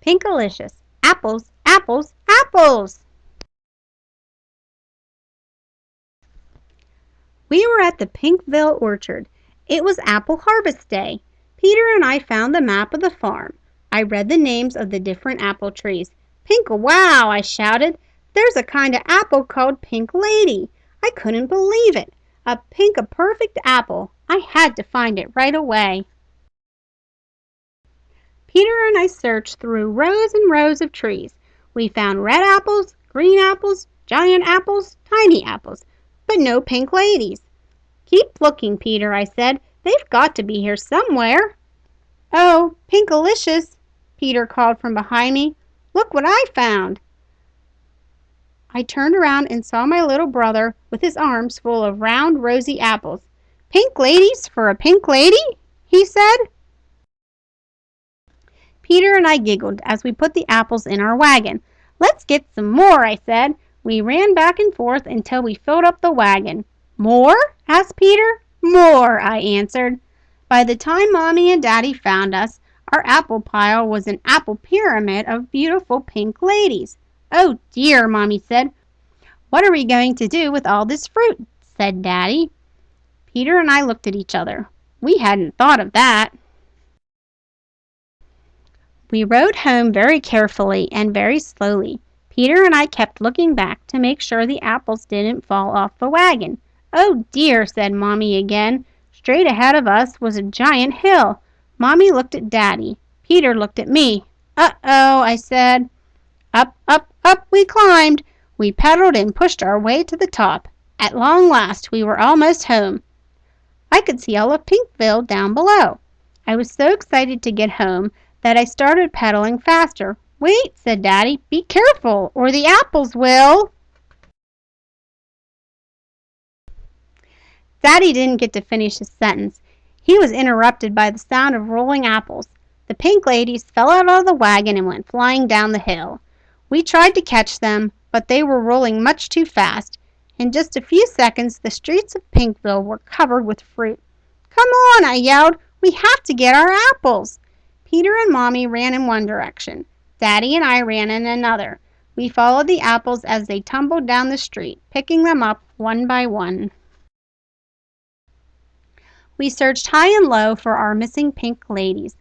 Pinkalicious. Apples, apples, apples! We were at the Pinkville orchard. It was apple harvest day. Peter and I found the map of the farm. I read the names of the different apple trees. Pink-a-wow, I shouted. There's a kind of apple called Pink Lady. I couldn't believe it. A perfect apple. I had to find it right away. Peter and I searched through rows and rows of trees. We found red apples, green apples, giant apples, tiny apples, but no pink ladies. Keep looking, Peter, I said. They've got to be here somewhere. Oh, Pinkalicious, Peter called from behind me. Look what I found. I turned around and saw my little brother with his arms full of round, rosy apples. Pink ladies for a pink lady? He said. Peter and I giggled as we put the apples in our wagon. Let's get some more, I said. We ran back and forth until we filled up the wagon. More? Asked Peter. More, I answered. By the time Mommy and Daddy found us, our apple pile was an apple pyramid of beautiful pink ladies. Oh dear, Mommy said. What are we going to do with all this fruit? Said Daddy. Peter and I looked at each other. We hadn't thought of that. We rode home very carefully and very slowly. Peter and I kept looking back to make sure the apples didn't fall off the wagon. Oh dear, said Mommy again. Straight ahead of us was a giant hill. Mommy looked at Daddy. Peter looked at me. Uh-oh, I said. Up, up, up we climbed. We pedaled and pushed our way to the top. At long last, we were almost home. I could see all of Pinkville down below. I was so excited to get home that I started pedaling faster. Wait, said Daddy. Be careful, or the apples will. Daddy didn't get to finish his sentence. He was interrupted by the sound of rolling apples. The pink ladies fell out of the wagon and went flying down the hill. We tried to catch them, but they were rolling much too fast. In just a few seconds, the streets of Pinkville were covered with fruit. Come on, I yelled. We have to get our apples. Peter and Mommy ran in one direction. Daddy and I ran in another. We followed the apples as they tumbled down the street, picking them up one by one. We searched high and low for our missing pink ladies.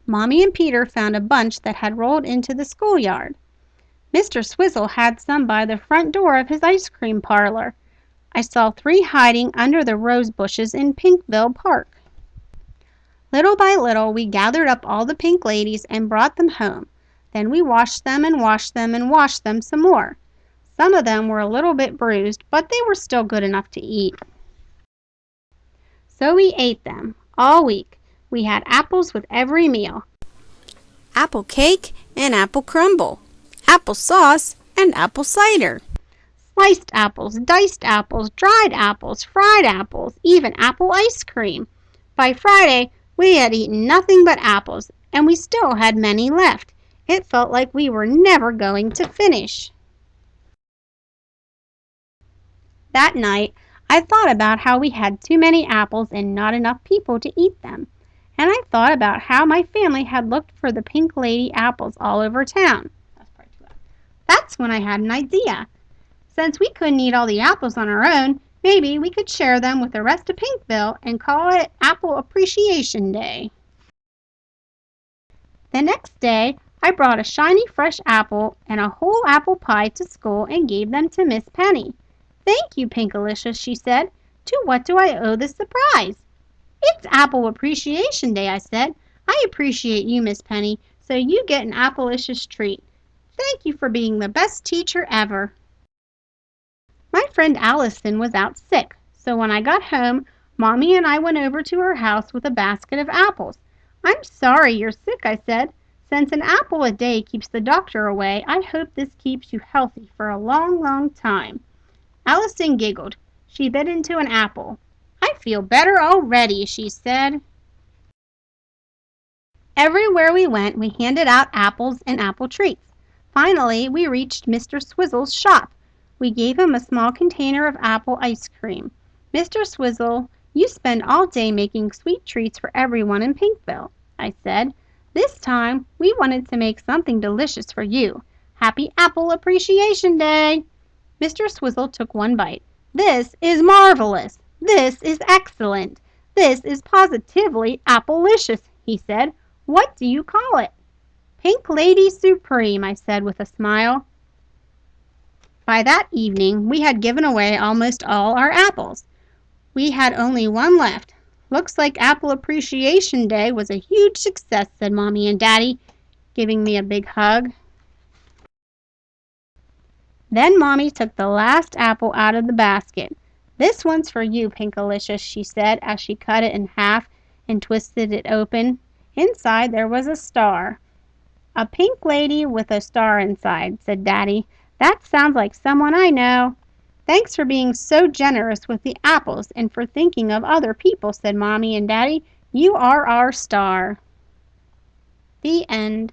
Mommy and Peter found a bunch that had rolled into the schoolyard. Mr. Swizzle had some by the front door of his ice cream parlor. I saw 3 hiding under the rose bushes in Pinkville Park. Little by little, we gathered up all the pink ladies and brought them home. Then we washed them and washed them and washed them some more. Some of them were a little bit bruised, but they were still good enough to eat. So we ate them all week. We had apples with every meal. Apple cake and apple crumble. Apple sauce and apple cider. Sliced apples, diced apples, dried apples, fried apples, even apple ice cream. By Friday, we had eaten nothing but apples, and we still had many left. It felt like we were never going to finish. That night, I thought about how we had too many apples and not enough people to eat them. And I thought about how my family had looked for the pink lady apples all over town. That's when I had an idea. Since we couldn't eat all the apples on our own, maybe we could share them with the rest of Pinkville and call it Apple Appreciation Day. The next day, I brought a shiny fresh apple and a whole apple pie to school and gave them to Miss Penny. Thank you, Pinkalicious, she said. To what do I owe this surprise? It's Apple Appreciation Day, I said. I appreciate you, Miss Penny, so you get an Applicious treat. Thank you for being the best teacher ever. My friend Allison was out sick, so when I got home, Mommy and I went over to her house with a basket of apples. I'm sorry you're sick, I said. Since an apple a day keeps the doctor away, I hope this keeps you healthy for a long, long time. Allison giggled. She bit into an apple. I feel better already, she said. Everywhere we went, we handed out apples and apple treats. Finally, we reached Mr. Swizzle's shop. We gave him a small container of apple ice cream. Mr. Swizzle, you spend all day making sweet treats for everyone in Pinkville, I said. This time, we wanted to make something delicious for you. Happy Apple Appreciation Day! Mr. Swizzle took one bite. This is marvelous! This is excellent! This is positively Applelicious, he said. What do you call it? Pink Lady Supreme, I said with a smile. By that evening we had given away almost all our apples. We had only one left. Looks like Apple Appreciation Day was a huge success, said Mommy and Daddy, giving me a big hug. Then Mommy took the last apple out of the basket. This one's for you, Pinkalicious, she said as she cut it in half and twisted it open. Inside there was a star. A pink lady with a star inside, said Daddy. That sounds like someone I know. Thanks for being so generous with the apples and for thinking of other people, said Mommy and Daddy. You are our star. The end.